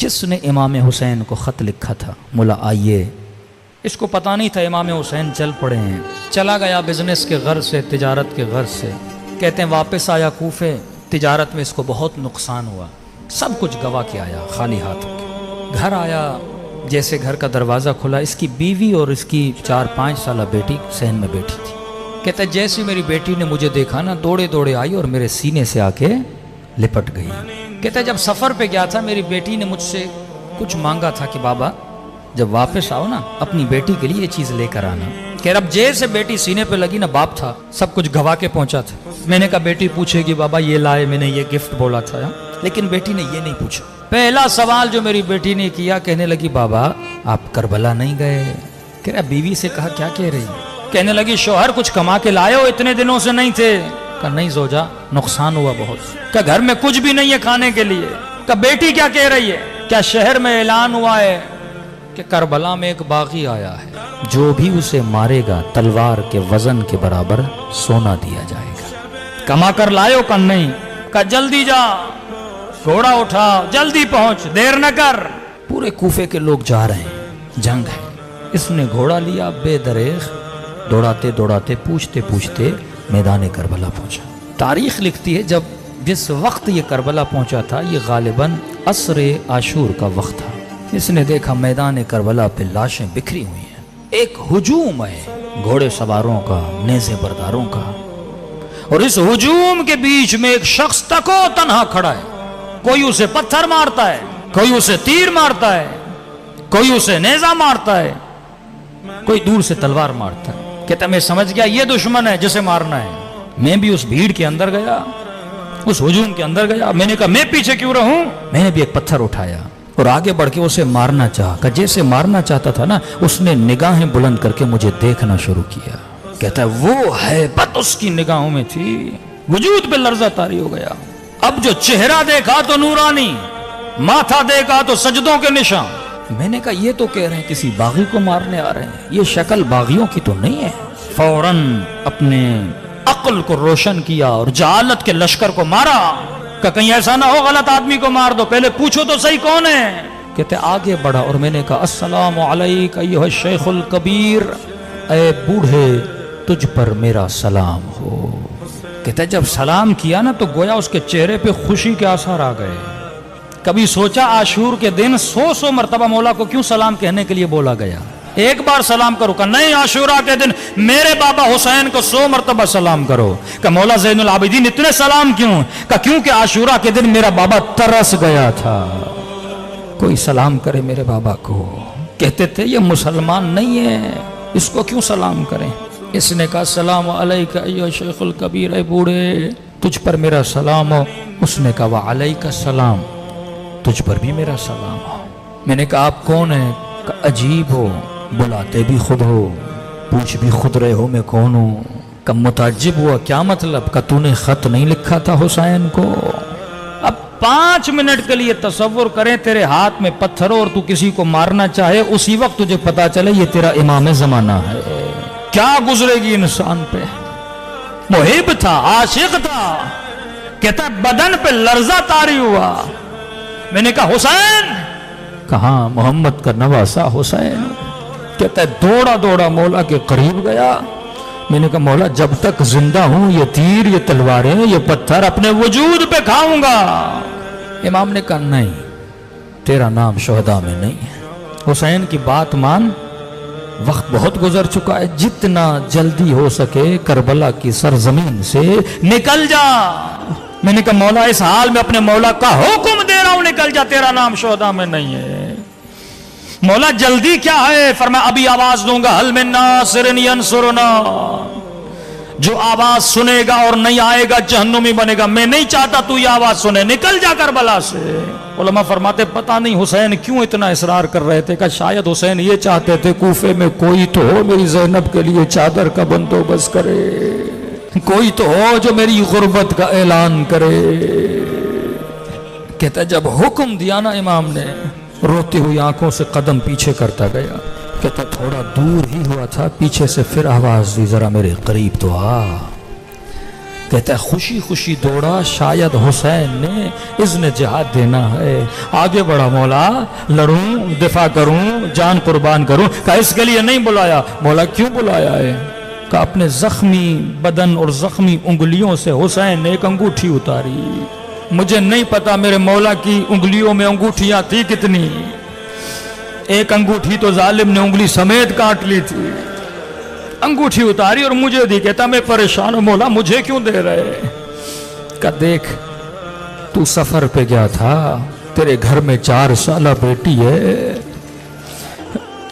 جس نے امام حسین کو خط لکھا تھا مولا آئیے، اس کو پتہ نہیں تھا امام حسین چل پڑے ہیں، چلا گیا بزنس کے غرض سے، تجارت کے غرض سے، کہتے ہیں واپس آیا کوفے، تجارت میں اس کو بہت نقصان ہوا، سب کچھ گوا کے آیا خالی ہاتھ ہو کے، گھر آیا، جیسے گھر کا دروازہ کھلا اس کی بیوی اور اس کی 4-5 سالہ بیٹی صحن میں بیٹھی تھی، کہتا ہے جیسے میری بیٹی نے مجھے دیکھا نا دوڑے دوڑے آئی اور میرے سینے سے آ کے لپٹ گئی، کہتا ہے جب سفر پہ گیا تھا میری بیٹی نے مجھ سے کچھ مانگا تھا کہ بابا جب واپس آؤ نا اپنی بیٹی کے لیے یہ چیز لے کر آنا، کہ اب جیسے بیٹی سینے پہ لگی نا باپ تھا سب کچھ گوا کے پہنچا تھا، میں نے کہا بیٹی پوچھے گی بابا یہ لائے میں نے یہ گفٹ بولا تھا، لیکن بیٹی نے یہ نہیں پوچھا، پہلا سوال جو میری بیٹی نے کیا کہنے لگی بابا آپ کربلا نہیں گئے، کہہ رہا بیوی سے کہا کیا کہہ رہی، کہنے لگی شوہر کچھ کما کے لائے ہو اتنے دنوں سے نہیں تھے، کہا نہیں زوجہ نقصان ہوا بہت، کہا گھر میں کچھ بھی نہیں ہے کھانے کے لیے، کہا بیٹی کیا کہہ رہی ہے، کیا شہر میں اعلان ہوا ہے کہ کربلا میں ایک باغی آیا ہے جو بھی اسے مارے گا تلوار کے وزن کے برابر سونا دیا جائے گا، کما کر لائے ہو کہ نہیں، کہا جلدی جا گھوڑا اٹھا جلدی پہنچ دیر نہ کر، پورے کوفے کے لوگ جا رہے ہیں جنگ ہے، اس نے گھوڑا لیا بے دریغ دوڑاتے دوڑاتے پوچھتے پوچھتے میدان کربلا پہنچا، تاریخ لکھتی ہے جب جس وقت یہ کربلا پہنچا تھا یہ غالباً عصر عاشور کا وقت تھا، اس نے دیکھا میدان کربلا پہ لاشیں بکھری ہوئی ہیں، ایک ہجوم ہے گھوڑے سواروں کا نیزے برداروں کا، اور اس ہجوم کے بیچ میں ایک شخص تکو تنہا کھڑا ہے، کوئی اسے پتھر مارتا ہے، کوئی اسے تیر مارتا ہے، کوئی اسے نیزہ مارتا ہے، کوئی دور سے تلوار مارتا ہے، کہتا میں سمجھ گیا یہ دشمن ہے جسے مارنا ہے، میں بھی اس بھیڑ کے اندر گیا، اس ہجوم کے اندر گیا، میں نے کہا میں پیچھے کیوں رہوں، میں نے بھی ایک پتھر اٹھایا اور آگے بڑھ کے اسے مارنا چاہا، کہ جیسے مارنا چاہتا تھا نا اس نے نگاہیں بلند کر کے مجھے دیکھنا شروع کیا، کہتا ہے وہ ہیبت اس کی نگاہوں میں تھی، وجود پہ لرزہ طاری ہو گیا، اب جو چہرہ دیکھا تو نورانی، ماتھا دیکھا تو سجدوں کے نشان، میں نے کہا یہ تو کہہ رہے ہیں کسی باغی کو مارنے آ رہے ہیں، یہ شکل باغیوں کی تو نہیں ہے، فوراً اپنے عقل کو روشن کیا اور جہالت کے لشکر کو مارا، کہ کہیں ایسا نہ ہو غلط آدمی کو مار دو، پہلے پوچھو تو صحیح کون ہے، کہتے آگے بڑھا اور میں نے کہا السلام علیک ایھا الشیخ الکبیر، اے بوڑھے تجھ پر میرا سلام ہو، کہتے جب سلام کیا نا تو گویا اس کے چہرے پہ خوشی کے آثار آ گئے، کبھی سوچا عاشور کے دن 100 مرتبہ مولا کو کیوں سلام کہنے کے لیے بولا گیا، ایک بار سلام کرو، کہ نہیں عاشورہ کے دن میرے بابا حسین کو 100 مرتبہ سلام کرو، کہ مولا زین العابدین اتنے سلام کیوں، کہ کیونکہ عاشورہ کے دن میرا بابا ترس گیا تھا، کوئی سلام کرے میرے بابا کو، کہتے تھے یہ مسلمان نہیں ہے اس کو کیوں سلام کریں، اس نے کہا السلام علیک ایھا الشیخ الکبیر، اے بوڑھے تجھ پر میرا سلام ہو، اس نے کہا وعلیک السلام تجھ پر بھی میرا سلام ہو، میں نے کہا آپ کون ہیں، کہ عجیب ہو بلاتے بھی خود ہو پوچھ بھی خود رہے ہو میں کون ہوں، کہ متعجب ہوا کیا مطلب، کہ تو نے خط نہیں لکھا تھا حسین کو، اب 5 منٹ کے لیے تصور کریں تیرے ہاتھ میں پتھر ہو اور تو کسی کو مارنا چاہے، اسی وقت تجھے پتا چلے یہ تیرا امام زمانہ ہے، کیا گزرے گی انسان پہ، محب تھا عاشق تھا، کہتا ہے بدن پہ لرزہ طاری ہوا، میں نے کہا حسین، کہاں محمد کا نواسا حسین، کہتا ہے دوڑا دوڑا مولا کے قریب گیا، میں نے کہا مولا جب تک زندہ ہوں یہ تیر یہ تلواریں یہ پتھر اپنے وجود پہ کھاؤں گا، امام نے کہا نہیں تیرا نام شہداء میں نہیں ہے، حسین کی بات مان، وقت بہت گزر چکا ہے، جتنا جلدی ہو سکے کربلا کی سرزمین سے نکل جا، میں نے کہا مولا اس حال میں اپنے مولا کا حکم دے رہا ہوں نکل جا، تیرا نام شہداء میں نہیں ہے، مولا جلدی کیا ہے، فرمایا ابھی آواز دوں گا، حل من ناصر ینصرنا، جو آواز سنے گا اور نہیں آئے گا جہنمی بنے گا، میں نہیں چاہتا تو یہ آواز سنے، نکل جا کربلا سے، علماء فرماتے پتہ نہیں حسین کیوں اتنا اصرار کر رہے تھے، کہ شاید حسین یہ چاہتے تھے کوفے میں کوئی تو ہو میری زینب کے لیے چادر کا بندوبست کرے، کوئی تو ہو جو میری غربت کا اعلان کرے، کہتا جب حکم دیا نا امام نے روتی ہوئی آنکھوں سے قدم پیچھے کرتا گیا، کہتا تھوڑا دور ہی ہوا تھا پیچھے سے پھر آواز دی ذرا میرے قریب تو آ، کہتا ہے خوشی خوشی دوڑا، شاید حسین نے اذن جہاد دینا ہے، آگے بڑھا مولا، لڑوں، دفاع کروں، جان قربان کروں۔ کہا اس کے لیے نہیں بلایا۔ مولا کیوں بلایا ہے؟ کہا اپنے زخمی بدن اور زخمی انگلیوں سے حسین نے ایک انگوٹھی اتاری، مجھے نہیں پتا میرے مولا کی انگلیوں میں انگوٹھیاں تھی کتنی، ایک انگوٹھی تو ظالم نے انگلی سمیت کاٹ لی تھی، انگوٹھی اتاری اور مجھے دی۔ کہتا میں پریشان ہوں، مولا مجھے کیوں دے رہے؟ کہ دیکھ تو سفر پہ گیا تھا، تیرے گھر میں 4 سالہ بیٹی ہے،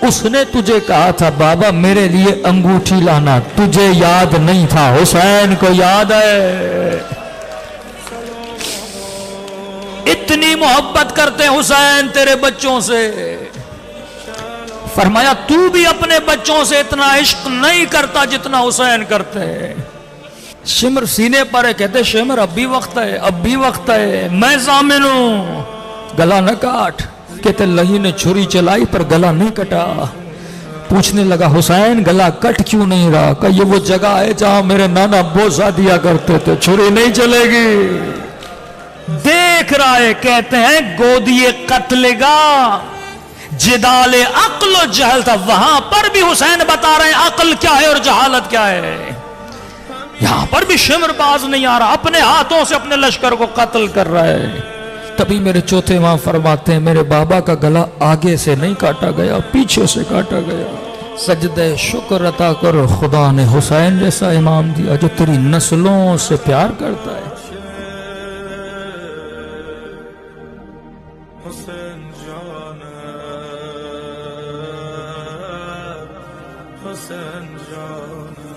اس نے تجھے کہا تھا بابا میرے لیے انگوٹھی لانا، تجھے یاد نہیں تھا، حسین کو یاد ہے۔ اتنی محبت کرتے حسین تیرے بچوں سے۔ فرمایا تو بھی اپنے بچوں سے اتنا عشق نہیں کرتا جتنا حسین کرتے ہیں۔ شمر سینے پر ہے، کہتے شمر اب بھی وقت ہے، اب بھی وقت ہے، میں ضامن ہوں، گلا نہ کاٹ۔ کہتے لہی نے چھری چلائی پر گلا نہیں کٹا۔ پوچھنے لگا حسین گلا کٹ کیوں نہیں رہا؟ کہ یہ وہ جگہ ہے جہاں میرے نانا بوسہ دیا کرتے تھے، چھری نہیں چلے گی۔ دیکھ رہا ہے، کہتے ہیں گودی قتل گا جدال عقل و جہل تھا، وہاں پر بھی حسین بتا رہے ہیں عقل کیا ہے اور جہالت کیا ہے۔ یہاں پر بھی شمر باز نہیں آ رہا، اپنے ہاتھوں سے اپنے لشکر کو قتل کر رہا ہے۔ تبھی میرے چوتھے امام فرماتے ہیں میرے بابا کا گلا آگے سے نہیں کاٹا گیا، پیچھے سے کاٹا گیا۔ سجدہ شکر عطا کر خدا نے حسین جیسا امام دیا جو تیری نسلوں سے پیار کرتا ہے۔ حسین جان حسین جان